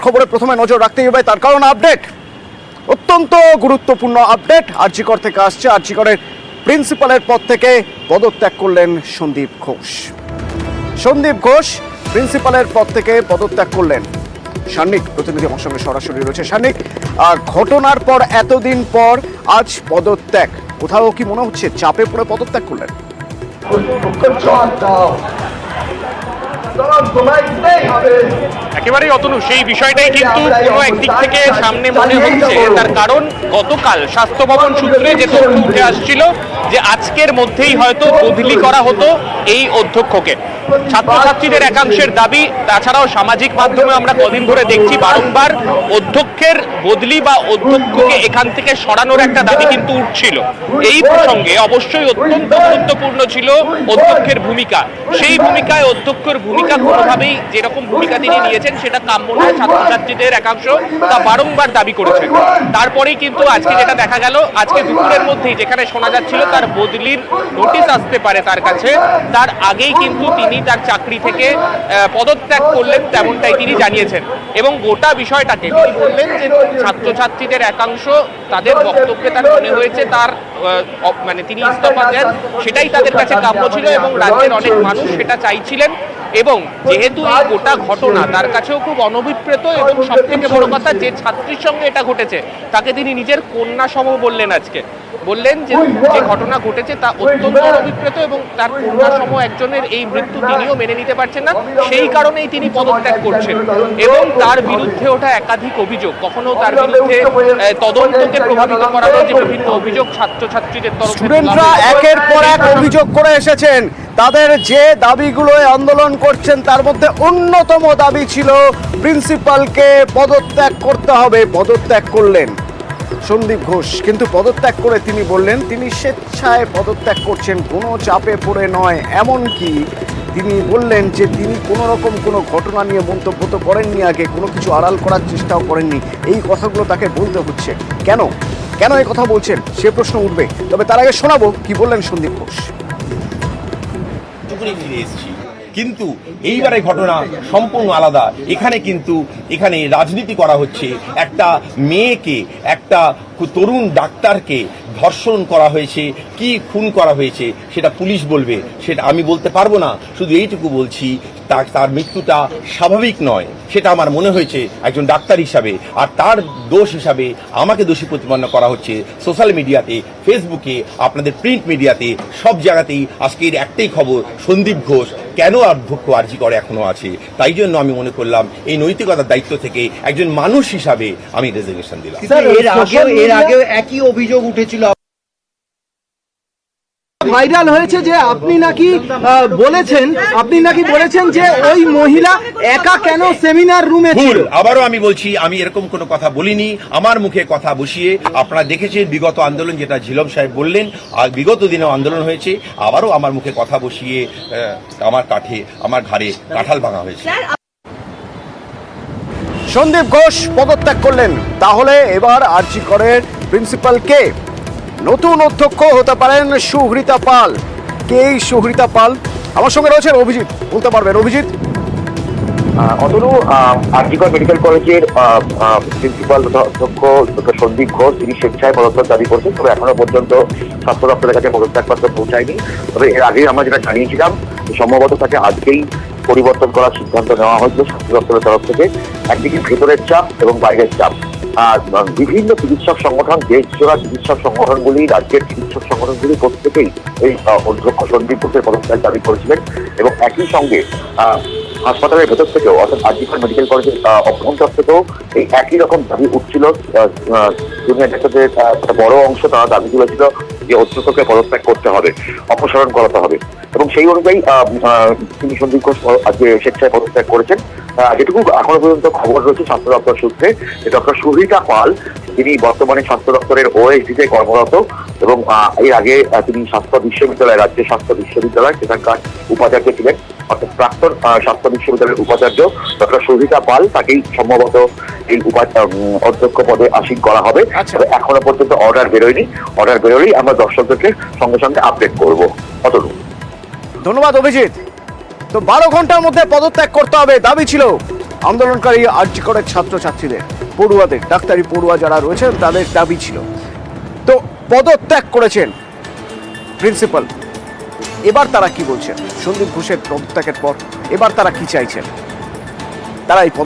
খবরে প্রথমে নজর রাখতেই হবে, তার কারণ আপডেট, অত্যন্ত গুরুত্বপূর্ণ আপডেট। আরজিকর থেকে আসছে, আরজিকরের প্রিন্সিপালের পদ থেকে পদত্যাগ করলেন সন্দীপ ঘোষ। সন্দীপ ঘোষ প্রিন্সিপালের পদ থেকে পদত্যাগ করলেন। সান্নিক প্রতিনিধি আমার সঙ্গে সরাসরি রয়েছে। সান্নিক, ঘটনার পর এতদিন পর আজ পদত্যাগ, কোথাও কি মনে হচ্ছে চাপে পড়ে পদত্যাগ করলেন? একেবারেই অতনু, সেই বিষয়টাই কিন্তু কোনো একদিক থেকে সামনে মনে হচ্ছে। তার কারণ গতকাল স্বাস্থ্য ভবন সূত্রে যে তথ্য উঠে আসছিল যে আজকের মধ্যেই হয়তো বদলি করা হতো এই অধ্যক্ষকে। ছাত্রছাত্রীদের একাংশের দাবি, তাছাড়াও সামাজিক মাধ্যমে আমরা কদিন ধরে দেখছি বারংবার অধ্যক্ষের বদলি বা অধ্যক্ষকে এখান থেকে সরানোর একটা দাবি কিন্তু উঠছিল। এই প্রসঙ্গে অবশ্যই অত্যন্ত গুরুত্বপূর্ণ ছিল অধ্যক্ষের ভূমিকা। সেই ভূমিকায় অধ্যক্ষের ভূমিকা কোনোভাবেই যেরকম ভূমিকা তিনি নিয়েছেন সেটা কাম্য নয়, ছাত্রছাত্রীদের একাংশ তা বারংবার দাবি করেছেন। তারপরেই কিন্তু আজকে যেটা দেখা গেল, আজকে দুপুরের মধ্যেই যেখানে শোনা যাচ্ছিল তার বদলির নোটিশ আসতে পারে তার কাছে, তার আগেই কিন্তু তিনি তার চাকরি থেকে পদত্যাগ করলেন, তেমনটাই তিনি জানিয়েছেন। এবং গোটা বিষয়টাকে তিনি বললেন যে ছাত্রছাত্রীদের একাংশ তাদের বক্তব্যে তার মনে হয়েছে তার মানে তিনি ইস্তফা দেন সেটাই তাদের কাছে কাম্য ছিল এবং রাজ্যের অনেক মানুষ সেটা চাইছিলেন। এবং যেহেতু এই গোটা ঘটনা তার কাছেও খুব অনভিপ্রেত এবং সব থেকে বড় কথা যে ছাত্রীর সঙ্গে এটা ঘটেছে তাকে তিনি নিজের কন্যা সম বললেন। আজকে বললেন যে যে ঘটনা ঘটেছে তা অত্যন্ত অনভিপ্রেত এবং তার কন্যা সম একজনের এই মৃত্যু তিনিও মেনে নিতে পারছেন না, সেই কারণেই তিনি পদত্যাগ করছেন। এবং তার বিরুদ্ধে ওঠা একাধিক অভিযোগ, কখনো তার বিরুদ্ধে তদন্তকে প্রভাবিত করানোর যে বিভিন্ন অভিযোগ ছাত্রছাত্রীদের তরফে স্টুডেন্টরা একের পর এক অভিযোগ করে এসেছেন। তাদের যে দাবিগুলো আন্দোলন করছেন তার মধ্যে অন্যতম দাবি ছিল প্রিন্সিপালকে পদত্যাগ করতে হবে। পদত্যাগ করলেন সন্দীপ ঘোষ, কিন্তু পদত্যাগ করে তিনি বললেন তিনি স্বেচ্ছায় পদত্যাগ করছেন, কোনো চাপে পড়ে নয়। এমনকি তিনি বললেন যে তিনি কোনো রকম কোনো ঘটনা নিয়ে মন্তব্য তো করেননি, আগে কোনো কিছু আড়াল করার চেষ্টাও করেননি। এই কথাগুলো তাকে বলতে হচ্ছে কেন, কেন এই কথা বলছেন সে প্রশ্ন উঠবে। তবে তার আগে শোনাবো কি বললেন সন্দীপ ঘোষ। ফিরে এসেছি, কিন্তু এইবারে ঘটনা সম্পূর্ণ আলাদা। এখানে রাজনীতি করা হচ্ছে। একটা মেয়েকে, একটা তরুণ ডাক্তারকে ধর্ষণ করা হয়েছে, কি খুন করা হয়েছে সেটা পুলিশ বলবে, সেটা আমি বলতে পারবো না। শুধু এইটুকু বলছি তার মৃত্যুটা স্বাভাবিক নয়, সেটা আমার মনে হয়েছে একজন ডাক্তার হিসাবে। আর তার দোষ হিসাবে আমাকে দোষী প্রতিপন্ন করা হচ্ছে সোশ্যাল মিডিয়াতে, ফেসবুকে, আপনাদের প্রিন্ট মিডিয়াতে, সব জায়গাতেই আজকের একটাই খবর, সন্দীপ ঘোষ কেন অধ্যক্ষ আরজিকরে এখনো আছে। তাই জন্য আমি মনে করলাম এই নৈতিকতার দায়িত্ব থেকে একজন মানুষ হিসাবে আমি রেজিগনেশন দিলাম। এর আগেও একই অভিযোগ উঠেছিল, ভাইরাল হয়েছে যে আপনি নাকি বলেছেন যে ওই মহিলা একা কেন সেমিনার রুমে ছিল। আবারও আমি বলছি, আমি এরকম কোনো কথা বলিনি। আমার মুখে কথা বসিয়ে আপনারা দেখেছেন বিগত আন্দোলন, যেটা ঝিলম সাহেব বললেন, আর বিগত দিনেও আন্দোলন হয়েছে। আবারও আমার মুখে কথা বসিয়ে আমার ঘাড়ে কাঁঠাল ভাঙা হয়েছে। সন্দীপ ঘোষ পদত্যাগ করলেন, তাহলে এবার আরজিকরের প্রিন্সিপাল কে? নতুন অধ্যক্ষ হতে পারেন সুহৃতা পাল। কে এই সুহৃতা পাল? আমার সঙ্গে রয়েছেন অভিজিৎ, বলতে পারবেন অভিজিৎ? অতনু, আরজিকর মেডিকেল কলেজের প্রিন্সিপাল অধ্যক্ষ ডক্টর সন্দীপ ঘোষ তিনি স্বেচ্ছায় পদত্যাগ দাবি করছেন, তবে এখনো পর্যন্ত স্বাস্থ্য দপ্তরের কাছে পদত্যাগপত্র পৌঁছায়নি। তবে এর আগে আমরা যেটা জানিয়েছিলাম সম্ভবত তাকে আজকেই পরিবর্তন করার সিদ্ধান্ত নেওয়া হয়েছে স্বাস্থ্য দপ্তরের তরফ থেকে। একদিকে ভেতরের চাপ এবং বাইরের চাপ। আর বিভিন্ন চিকিৎসক সংগঠন, দেশজোড়া চিকিৎসক সংগঠনগুলি, রাজ্যের চিকিৎসক সংগঠনগুলি প্রত্যেকেই এই অধ্যক্ষ সন্দীপ ঘোষের পদত্যাগ দাবি করেছিলেন। এবং একই সঙ্গে হাসপাতালের ভেতর থেকেও, অর্থাৎ আরজিকর মেডিকেল কলেজের অভ্যন্তর থেকেও এই একই রকম দাবি উঠছিল। জুনিয়র ডাক্তারদের একটা বড় অংশ তারা দাবি তুলেছিল যে অধ্যক্ষকে পদত্যাগ করতে হবে, অপসারণ করাতে হবে। এবং সেই অনুযায়ী তিনি সন্দীপ ঘোষ আজকে স্বেচ্ছায় পদত্যাগ করেছেন। যেটুকু এখনো পর্যন্ত খবর রয়েছে স্বাস্থ্য দপ্তর সূত্রে, ডক্টর সুহৃতা পাল তিনি বর্তমানে স্বাস্থ্য দপ্তরের ওএসডিতে কর্মরত এবং এর আগে তিনি স্বাস্থ্য বিশ্ববিদ্যালয়, রাজ্যের স্বাস্থ্য বিশ্ববিদ্যালয় সেখানকার উপাচার্য ছিলেন। অর্থাৎ প্রাক্তন স্বাস্থ্য বিশ্ববিদ্যালয়ের উপাচার্য ডক্টর সুহৃতা পাল, তাকেই সম্ভবত এই অধ্যক্ষ পদে আসীন করা হবে। এখনো পর্যন্ত অর্ডার বেরোয়নি। অর্ডার বেরোলেই আমরা দর্শকদেরকে সঙ্গে সঙ্গে আপডেট করবো। অতটুকু। ধন্যবাদ অভিজিৎ। তো 12 ঘন্টার মধ্যে পদত্যাগ করতে হবে দাবি ছিল আন্দোলনকারী আরজি করের ছাত্রছাত্রীদের, পড়ুয়াদের, ডাক্তারি পড়ুয়া যারা রয়েছেন তাদের দাবি ছিল। তো পদত্যাগ করেছেন প্রিন্সিপাল। এবার তারা কি বলছেন? সন্দীপ ঘোষের পদত্যাগের পর এবার তারা কি চাইছেন? তারা এই